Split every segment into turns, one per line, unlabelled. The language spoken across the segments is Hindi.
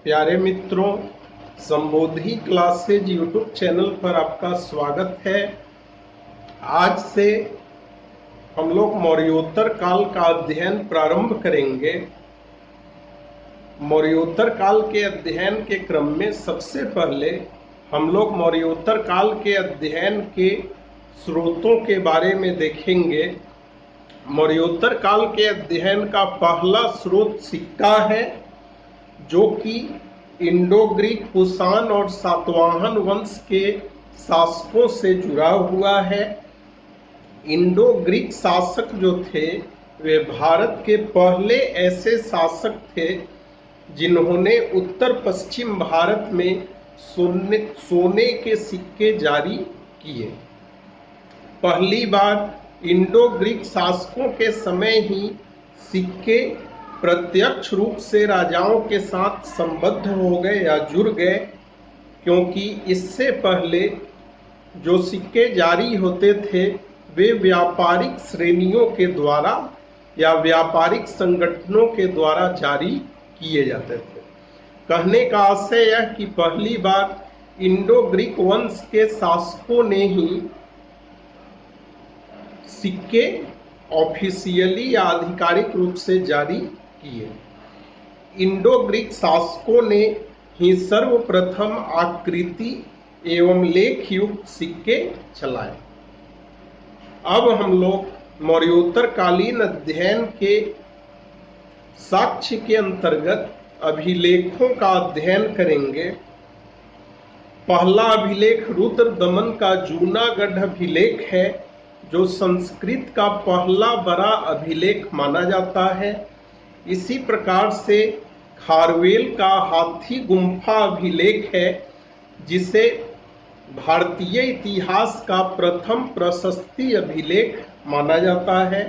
प्यारे मित्रों, संबोधि क्लासेज यूट्यूब चैनल पर आपका स्वागत है। आज से हम लोग मौर्योत्तर काल का अध्ययन प्रारंभ करेंगे। मौर्योत्तर काल के अध्ययन के क्रम में सबसे पहले हम लोग मौर्योत्तर काल के अध्ययन के स्रोतों के बारे में देखेंगे। मौर्योत्तर काल के अध्ययन का पहला स्रोत सिक्का है, जो कि इंडो ग्रीक, कुषाण और सातवाहन वंश के शासकों से जुड़ा हुआ है। इंडो ग्रीक शासक जो थे वे भारत के पहले ऐसे शासक थे जिन्होंने उत्तर पश्चिम भारत में सोने के सिक्के जारी किए। पहली बार इंडो ग्रीक शासकों के समय ही सिक्के प्रत्यक्ष रूप से राजाओं के साथ संबद्ध हो गए या जुड़ गए, क्योंकि इससे पहले जो सिक्के जारी होते थे वे व्यापारिक श्रेणियों के द्वारा या व्यापारिक संगठनों के द्वारा जारी किए जाते थे। कहने का आशय यह कि पहली बार इंडो ग्रीक वंश के शासकों ने ही सिक्के ऑफिशियली या आधिकारिक रूप से जारी किए। इंडो ग्रीक शासकों ने ही सर्वप्रथम आकृति एवं लेख युक्त सिक्के चलाए। अब हम लोग मौर्योत्तर कालीन अध्ययन के साक्ष्य के अंतर्गत अभिलेखों का अध्ययन करेंगे। पहला अभिलेख रुद्र दमन का जूनागढ़ अभिलेख है, जो संस्कृत का पहला बड़ा अभिलेख माना जाता है। इसी प्रकार से खारवेल का हाथी गुम्फा अभिलेख है, जिसे भारतीय इतिहास का प्रथम प्रशस्ति अभिलेख माना जाता है।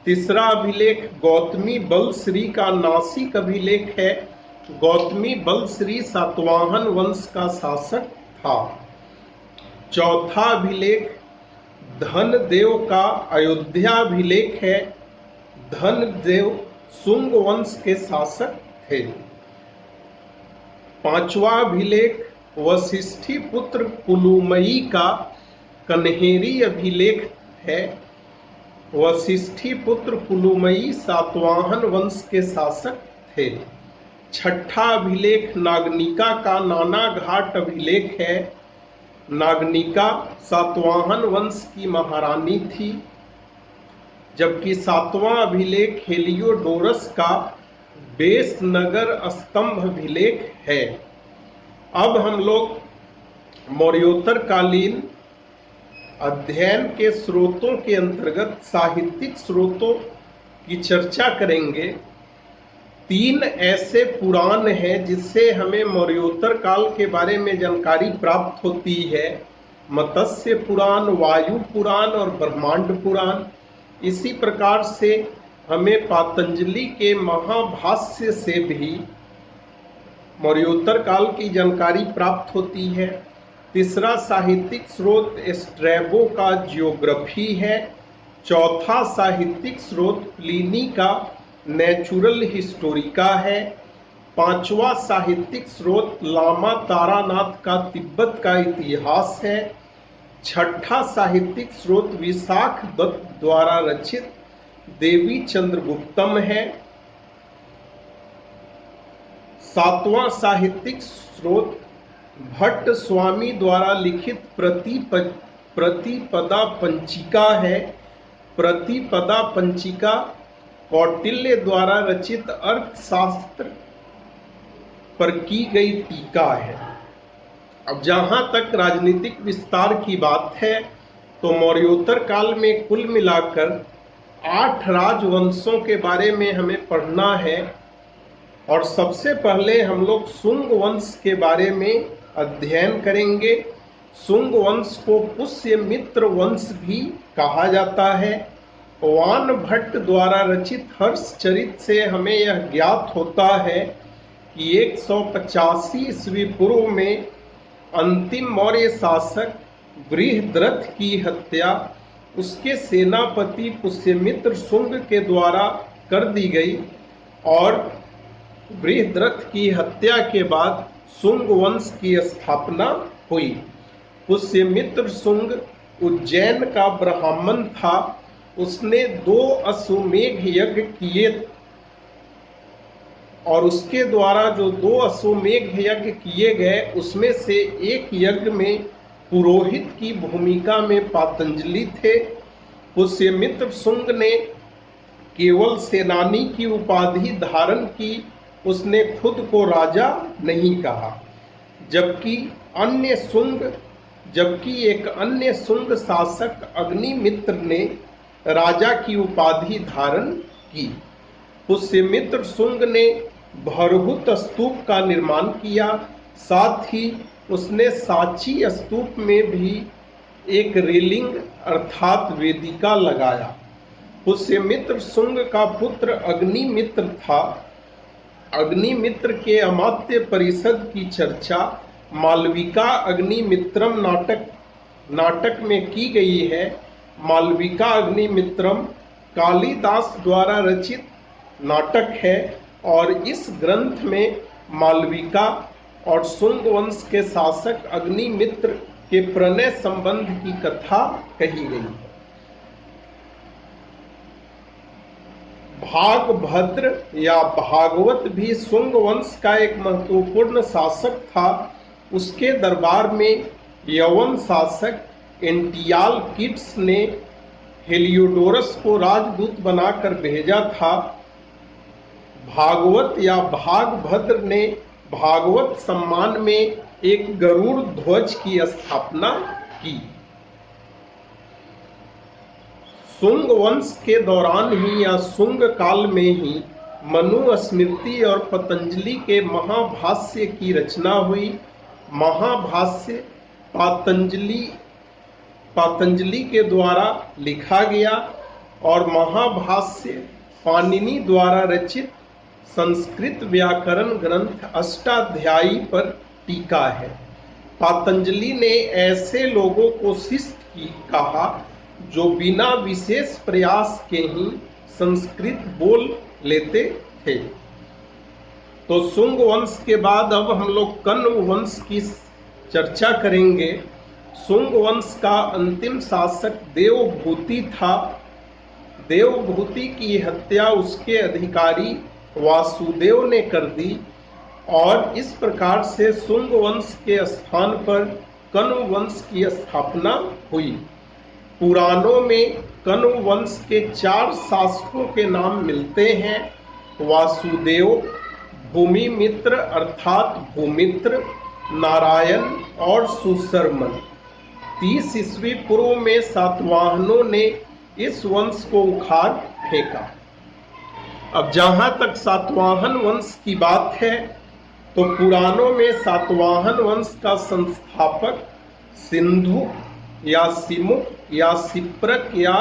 तीसरा अभिलेख गौतमी बलश्री का नासिक अभिलेख है। गौतमी बलश्री सातवाहन वंश का शासक था। चौथा अभिलेख धनदेव का अयोध्या अभिलेख है। धनदेव शुंग वंश के शासक थे। पांचवा अभिलेख वशिष्ठी पुत्र पुलुमयी का कन्हेरी अभिलेख है। वशिष्ठी पुत्र पुलुमयी सातवाहन वंश के शासक थे। छठा अभिलेख नागनिका का नाना घाट अभिलेख है। नागनिका सातवाहन वंश की महारानी थी। जबकि सातवां अभिलेख हेलियोडोरस का बेसनगर स्तंभ अभिलेख है। अब हम लोग मौर्योत्तर कालीन अध्ययन के स्रोतों के अंतर्गत साहित्यिक स्रोतों की चर्चा करेंगे। तीन ऐसे पुराण हैं जिससे हमें मौर्योत्तर काल के बारे में जानकारी प्राप्त होती है: मत्स्य पुराण, वायु पुराण और ब्रह्मांड पुराण। इसी प्रकार से हमें पातंजलि के महाभाष्य से भी मौर्योत्तर काल की जानकारी प्राप्त होती है। तीसरा साहित्यिक स्रोत स्ट्रैबो का जियोग्राफी है। चौथा साहित्यिक स्रोत प्लिनी का नेचुरल हिस्टोरिका है। पांचवा साहित्यिक स्रोत लामा तारानाथ का तिब्बत का इतिहास है। छठा साहित्यिक स्रोत विशाख दत्त द्वारा रचित देवी चंद्रगुप्तम है। सातवां साहित्यिक स्रोत भट्ट स्वामी द्वारा लिखित प्रतिपदा पंचिका है। प्रतिपदा पंचिका कौटिल्य द्वारा रचित अर्थशास्त्र पर की गई टीका है। अब जहां तक राजनीतिक विस्तार की बात है, तो मौर्योत्तर काल में कुल मिलाकर 8 राजवंशों के बारे में हमें पढ़ना है। और सबसे पहले हम लोग शुंग वंश के बारे में अध्ययन करेंगे। शुंग वंश को पुष्यमित्र वंश भी कहा जाता है। वान भट्ट द्वारा रचित हर्षचरित से हमें यह ज्ञात होता है कि 185 ईस्वी पूर्व में अंतिम मौर्य शासक बृहद्रथ की हत्या उसके सेनापति पुष्यमित्र शुंग के द्वारा कर दी गई और बृहद्रथ की हत्या के बाद शुंग वंश की स्थापना हुई। पुष्यमित्र शुंग उज्जैन का ब्राह्मण था। उसने 2 अश्वमेध यज्ञ किए और उसके द्वारा जो 2 अश्वमेध यज्ञ किए गए उसमें से एक यज्ञ में पुरोहित की भूमिका में पातंजलि थे। पुष्यमित्र शुंग ने केवल सेनानी की उपाधि धारण की, उसने खुद को राजा नहीं कहा। जबकि एक अन्य शुंग शासक अग्निमित्र ने राजा की उपाधि धारण की। पुष्यमित्र शुंग ने भरहुत स्तूप का निर्माण किया, साथ ही उसने साची स्तूप में भी एक रेलिंग अर्थात वेदिका लगाया। पुष्यमित्र शुंग का पुत्र अग्निमित्र था। अग्निमित्र के अमात्य परिषद की चर्चा मालविका अग्निमित्रम नाटक में की गई है। मालविका अग्निमित्रम कालिदास द्वारा रचित नाटक है और इस ग्रंथ में मालविका और शुंग वंश के शासक अग्निमित्र के प्रणय संबंध की कथा कही गई है। भागभद्र या भागवत भी शुंग वंश का एक महत्वपूर्ण शासक था। उसके दरबार में यवन शासक एंटियाल किट्स ने हेलियोडोरस को राजदूत बनाकर भेजा था। भागवत या भागभद्र ने भागवत सम्मान में एक गरुड़ ध्वज की स्थापना की। शुंग वंश के दौरान ही या शुंग काल में ही मनुस्मृति और पतंजलि के महाभाष्य की रचना हुई। महाभाष्य पातंजलि के द्वारा लिखा गया और महाभाष्य पाणिनि द्वारा रचित संस्कृत व्याकरण ग्रंथ अष्टाध्यायी पर टीका है। पातंजलि ने ऐसे लोगों को शिष्ट कहा जो बिना विशेष प्रयास के ही संस्कृत बोल लेते थे। तो शुंग वंश के बाद अब हम लोग कण्व वंश की चर्चा करेंगे। शुंग वंश का अंतिम शासक देवभूति था। देवभूति की हत्या उसके अधिकारी वासुदेव ने कर दी और इस प्रकार से शुंग वंश के स्थान पर कण्व वंश की स्थापना हुई। पुराणों में कण्व वंश के 4 शासकों के नाम मिलते हैं: वासुदेव, भूमिमित्र अर्थात भूमित्र, नारायण और सुशर्मन। 30 ईस्वी पूर्व में सातवाहनों ने इस वंश को उखाड़ फेंका। अब जहां तक सातवाहन वंश की बात है तो पुराणों में सातवाहन वंश का संस्थापक सिंधु या सिमुक या सिप्रक या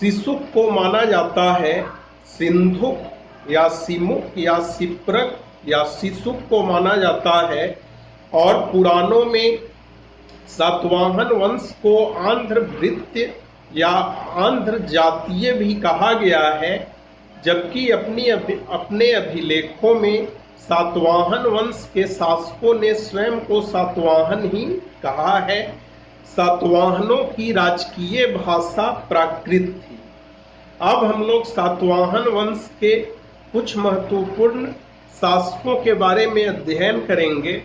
सिसुक को माना जाता है। सिंधुक या सिमुक या सिप्रक या सिसुक को माना जाता है और पुराणों में सातवाहन वंश को आंध्र भृत्य या आंध्र जातीय भी कहा गया है, जबकि अपने अभिलेखों में सातवाहन वंश के शासकों ने स्वयं को सातवाहन ही कहा है। सातवाहनों की राजकीय भाषा प्राकृत थी। अब हम लोग सातवाहन वंश के कुछ महत्वपूर्ण शासकों के बारे में अध्ययन करेंगे।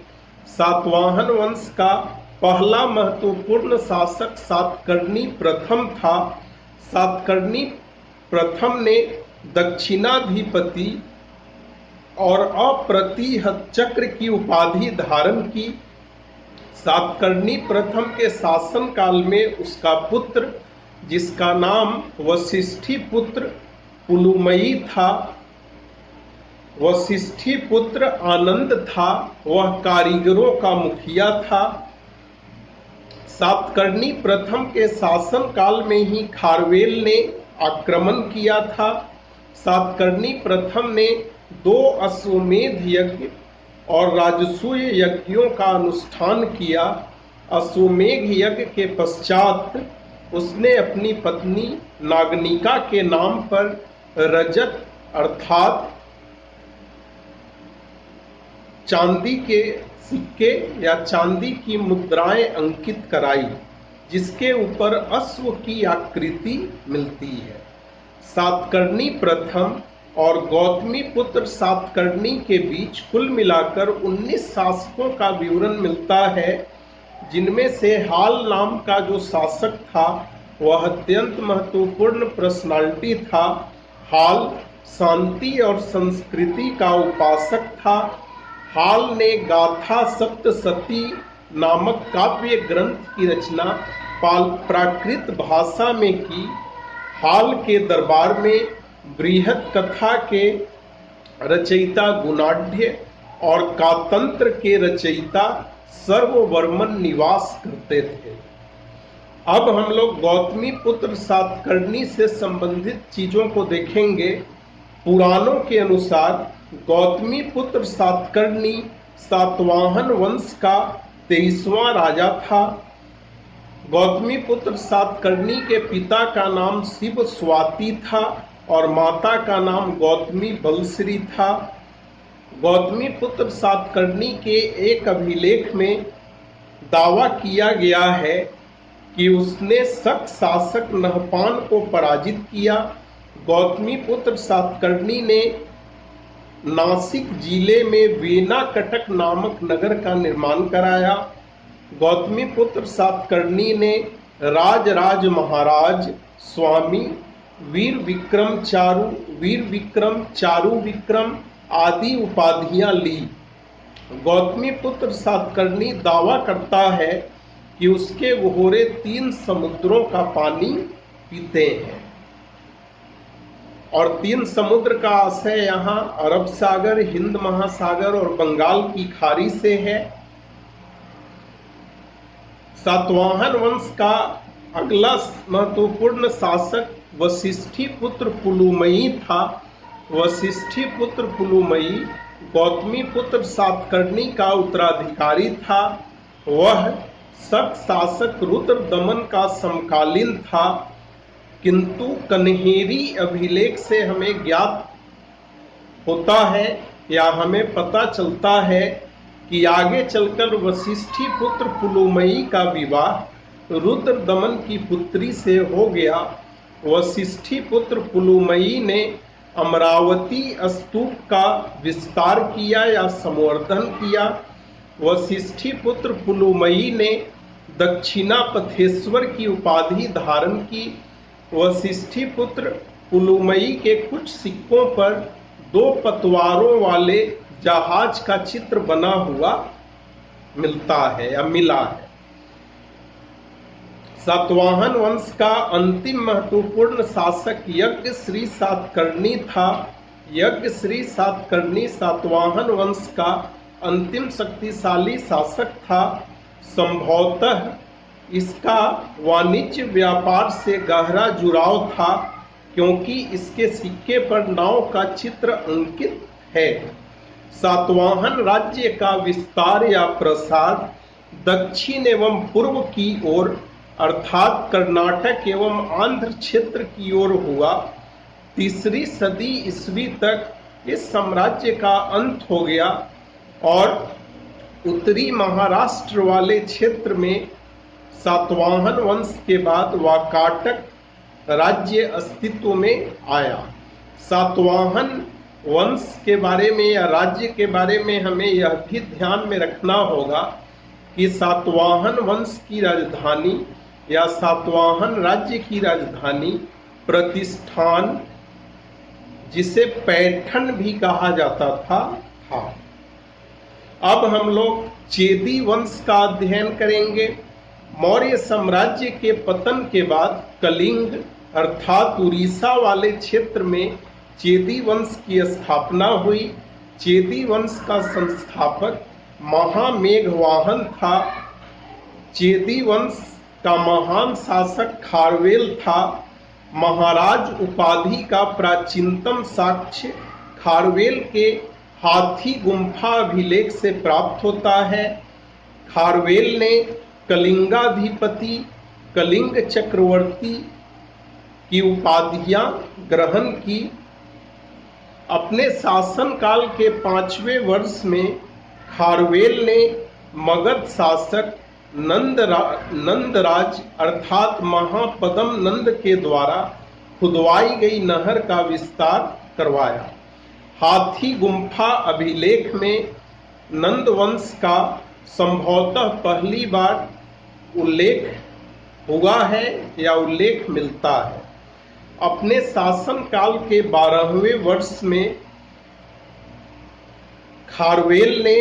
सातवाहन वंश का पहला महत्वपूर्ण शासक सातकर्णी प्रथम था। सातकर्णी प्रथम ने दक्षिणाधिपति और अप्रतिहत चक्र की उपाधि धारण की। सातकर्णी प्रथम के शासन काल में उसका पुत्र, जिसका नाम वशिष्ठी पुत्र पुलुमयी था, वशिष्ठी पुत्र आनंद था, वह कारीगरों का मुखिया था। सातकर्णी प्रथम के शासन काल में ही खारवेल ने आक्रमण किया था। सातकर्णी प्रथम ने 2 अश्वमेध यज्ञ और राजसूय यज्ञों का अनुष्ठान किया। अश्वमेध यज्ञ के पश्चात उसने अपनी पत्नी नागनिका के नाम पर रजत अर्थात चांदी के सिक्के या चांदी की मुद्राएं अंकित कराई, जिसके ऊपर अश्व की आकृति मिलती है। सातकर्णी प्रथम और गौतमी पुत्र सातकर्णी के बीच कुल मिलाकर 19 शासकों का विवरण मिलता है, जिनमें से हाल नाम का जो शासक था वह अत्यंत महत्वपूर्ण पर्सनालिटी था। हाल शांति और संस्कृति का उपासक था। हाल ने गाथा सप्तशती नामक काव्य ग्रंथ की रचना प्राकृत भाषा में की। हाल के दरबार में बृहत कथा के रचयिता गुणाढ्य और कातंत्र के रचयिता सर्ववर्मन निवास करते थे। अब हम लोग गौतमी पुत्र सातकर्णी से संबंधित चीजों को देखेंगे। पुराणों के अनुसार गौतमी पुत्र सातकर्णी सातवाहन वंश का 23वां राजा था। गौतमी पुत्र सातकर्णी के पिता का नाम शिव स्वाति था और माता का नाम गौतमी बलश्री था। गौतमी पुत्र सातकर्णी के एक अभिलेख में दावा किया गया है कि उसने शक शासक नहपान को पराजित किया। गौतमी पुत्र सातकर्णी ने नासिक जिले में वेनाकटक नामक नगर का निर्माण कराया। गौतमी पुत्र सातकर्णी ने राज महाराज, स्वामी, वीर विक्रम चारु विक्रम आदि उपाधियां ली। गौतमी पुत्र सातकर्णी दावा करता है कि उसके घोड़े 3 समुद्रों का पानी पीते हैं, और 3 समुद्र का आशय यहाँ अरब सागर, हिंद महासागर और बंगाल की खाड़ी से है। सातवाहन वंश का अगला महत्वपूर्ण शासक वशिष्ठी पुत्र पुलुमयी था। वशिष्ठी पुत्र पुलुमयी गौतमी पुत्र सातकर्णी का उत्तराधिकारी था। वह शक शासक रुद्रदमन का समकालीन था, किंतु कन्हेरी अभिलेख से हमें ज्ञात होता है या हमें पता चलता है कि आगे चलकर वशिष्ठी पुत्र पुलुमयी का विवाह रुद्रदमन की पुत्री से हो गया। वशिष्ठी पुत्र पुलुमयी ने अमरावती स्तूप का विस्तार किया या संवर्धन किया। वशिष्ठी पुत्र पुलुमयी ने दक्षिणापथेश्वर की उपाधि धारण की। वशिष्ठी पुत्र पुलुमयी के कुछ सिक्कों पर 2 पतवारों वाले जहाज का चित्र बना हुआ मिलता है या मिला है। सातवाहन वंश का अंतिम महत्वपूर्ण शासक यज्ञश्री सातकर्णी था। यज्ञश्री सातकर्णी सातवाहन वंश का अंतिम शक्तिशाली शासक था। संभवतः इसका वाणिज्य व्यापार से गहरा जुड़ाव था, क्योंकि इसके सिक्के पर नाव का चित्र अंकित है। सातवाहन राज्य का विस्तार या प्रसार दक्षिण एवं पूर्व की ओर अर्थात कर्नाटक एवं आंध्र क्षेत्र की ओर हुआ। 3री सदी ईस्वी तक इस साम्राज्य का अंत हो गया और उत्तरी महाराष्ट्र वाले क्षेत्र में सातवाहन वंश के बाद वाकाटक राज्य अस्तित्व में आया। सातवाहन वंश के बारे में या राज्य के बारे में हमें यह भी ध्यान में रखना होगा कि सातवाहन वंश की राजधानी या सातवाहन राज्य की राजधानी प्रतिष्ठान, जिसे पैठण भी कहा जाता था। अब हम लोग चेदी वंश का अध्ययन करेंगे। मौर्य साम्राज्य के पतन के बाद कलिंग अर्थात उड़ीसा वाले क्षेत्र में चेदी वंश की स्थापना हुई। चेदी वंश का संस्थापक महामेघवाहन था। चेदी वंश का महान शासक खारवेल था। महाराज उपाधि का प्राचीनतम साक्ष्य खारवेल के हाथी गुम्फा अभिलेख से प्राप्त होता है। खारवेल ने कलिंगाधिपति, कलिंग चक्रवर्ती की उपाधियां ग्रहण की। अपने शासनकाल के 5वें वर्ष में खारवेल ने मगध शासक नंदराज अर्थात महापद्म नंद के द्वारा खुदवाई गई नहर का विस्तार करवाया। हाथी गुम्फा अभिलेख में नंद वंश का संभवतः पहली बार उल्लेख हुआ है या उल्लेख मिलता है। अपने शासनकाल के 12वें वर्ष में खारवेल ने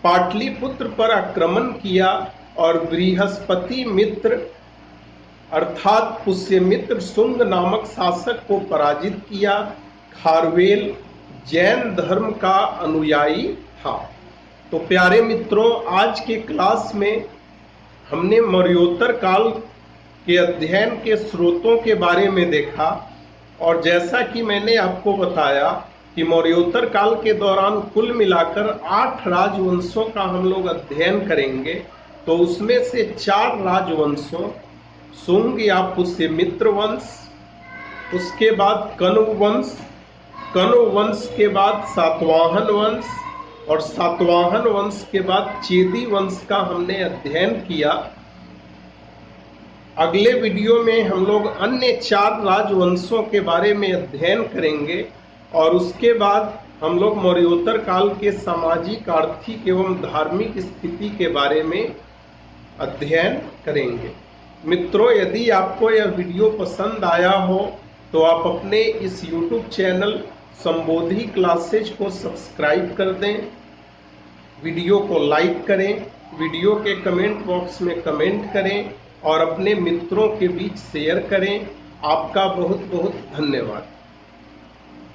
पाटलिपुत्र पर आक्रमण किया और बृहस्पति मित्र अर्थात पुष्यमित्र शुंग नामक शासक को पराजित किया। खारवेल जैन धर्म का अनुयायी था। तो प्यारे मित्रों, आज के क्लास में हमने मौर्योत्तर काल के अध्ययन के स्रोतों के बारे में देखा, और जैसा कि मैंने आपको बताया कि मौर्योत्तर काल के दौरान कुल मिलाकर 8 राजवंशों का हम लोग अध्ययन करेंगे। तो उसमें से 4 राजवंशों शुंग या पुष्यमित्र वंश, उसके बाद कण्व वंश, कण्व वंश के बाद सातवाहन वंश, और सातवाहन वंश के बाद चेदी वंश का हमने अध्ययन किया। अगले वीडियो में हम लोग अन्य 4 राजवंशों के बारे में अध्ययन करेंगे, और उसके बाद हम लोग मौर्योत्तर काल के सामाजिक, आर्थिक एवं धार्मिक स्थिति के बारे में अध्ययन करेंगे। मित्रों, यदि आपको यह वीडियो पसंद आया हो तो आप अपने इस YouTube चैनल संबोधि क्लासेज को सब्सक्राइब कर दें, वीडियो को लाइक करें, वीडियो के कमेंट बॉक्स में कमेंट करें और अपने मित्रों के बीच शेयर करें। आपका बहुत बहुत धन्यवाद।